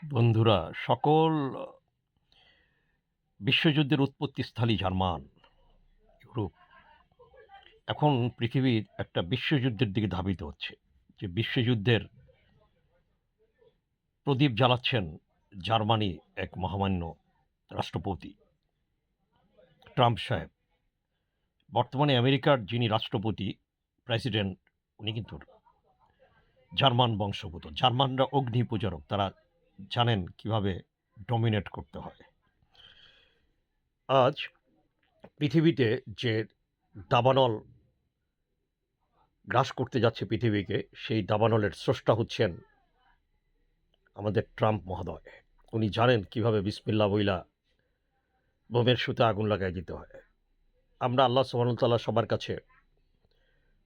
বন্ধুরা, সকল বিশ্বযুদ্ধের উৎপত্তিস্থলী জার্মান, ইউরোপ। এখন পৃথিবীর একটা বিশ্বযুদ্ধের দিকে ধাবিত হচ্ছে। যে বিশ্বযুদ্ধের প্রদীপ জ্বালাচ্ছেন জার্মানি এক মহামান্য রাষ্ট্রপতি ট্রাম্প সাহেব। বর্তমানে আমেরিকার যিনি রাষ্ট্রপতি, প্রেসিডেন্ট, উনি কিন্তু জার্মান বংশোদ্ভূত। জার্মানরা অগ্নি পূজারক, তারা জানেন কিভাবে ডমিনেট করতে হয়। আজ পৃথিবীতে যে দাবানল গ্রাস করতে যাচ্ছে পৃথিবীকে, সেই দাবানলের স্রষ্টা হচ্ছেন আমাদের ট্রাম্প মহোদয়। উনি জানেন কিভাবে বিসমিল্লাহ বইলা বোমের সুতে আগুন লাগাই দিতে হয়। আমরা আল্লাহ সুবহানাহু ওয়া তাআলা সবার কাছে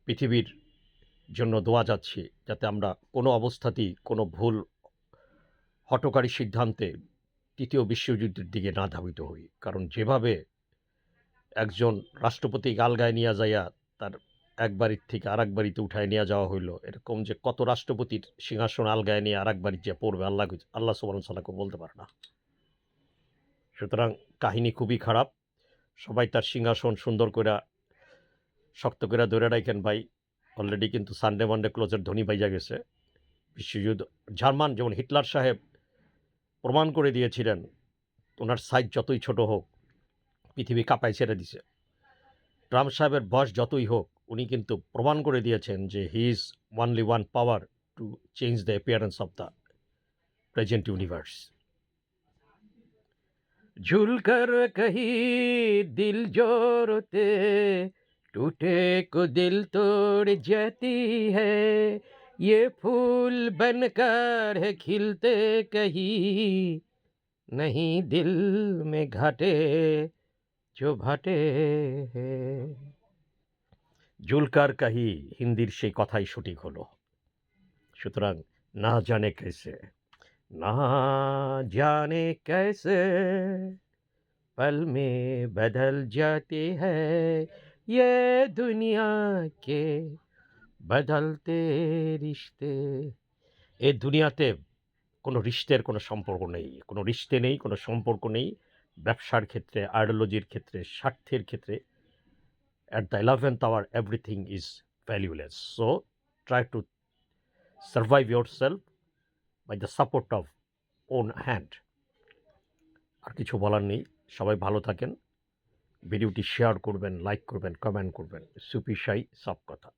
পৃথিবীর জন্য দোয়া যাচ্ছি, যাতে আমরা কোনো অবস্থাতেই কোনো ভুল হঠকারী সিদ্ধান্তে তৃতীয় বিশ্বযুদ্ধের দিকে না ধাবিত হই। কারণ যেভাবে একজন রাষ্ট্রপতিকে আলগায় নিয়া যাইয়া তার এক বাড়ির থেকে আরেক বাড়িতে উঠায় নিয়ে যাওয়া হইল, এরকম যে কত রাষ্ট্রপতির সিংহাসন আলগায় নিয়ে আরেক বাড়ি যেয়ে পড়বে, আল্লাহ সুবহানাহু ওয়া তাআলা কেউ বলতে পারে না। সুতরাং কাহিনী খুবই খারাপ। সবাই তার সিংহাসন সুন্দর কইরা শক্ত কইরা ধইরা রাইখেন ভাই। অলরেডি কিন্তু সানডে মানডে ক্লোজের ধ্বনি বাইজা গেছে। বিশ্বযুদ্ধ জার্মান যেমন হিটলার সাহেব প্রমাণ করে দিয়েছিলেন, উনার সাইজ যতই ছোট হোক পৃথিবী কাঁপায় ছেড়ে দিছে। ট্রাম্প সাহেবের বয়স যতই হোক, উনি কিন্তু প্রমাণ করে দিয়েছেন যে he is only one power to change the appearance of the present universe. झूलकर कहीं दिल जोरते टूटे को दिल तोड़ जाती है ये फूल बनकर है खिलते कहीं नहीं दिल में घाटे जो भाटे हैं। জুলকার কাহি হিন্দির সেই কথাই সঠিক হলো। সুতরাং না জানে कैसे, না জানে कैसे पल में बदल जाती है ये दुनिया के बदलते रिश्ते। এ দুনিয়াতে কোনো রিশতের কোনো সম্পর্ক নেই, কোনো রিশতে নেই, কোনো সম্পর্ক নেই। ব্যবসার ক্ষেত্রে, আইডিওলজির ক্ষেত্রে, স্বার্থের ক্ষেত্রে, at the 11th hour everything is valueless. So try to survive yourself by the support of own hand. আর কিছু বলার নেই। সবাই ভালো থাকেন। ভিডিওটি শেয়ার করবেন, লাইক করবেন, কমেন্ট করবেন। সুফি সাই সব কথা।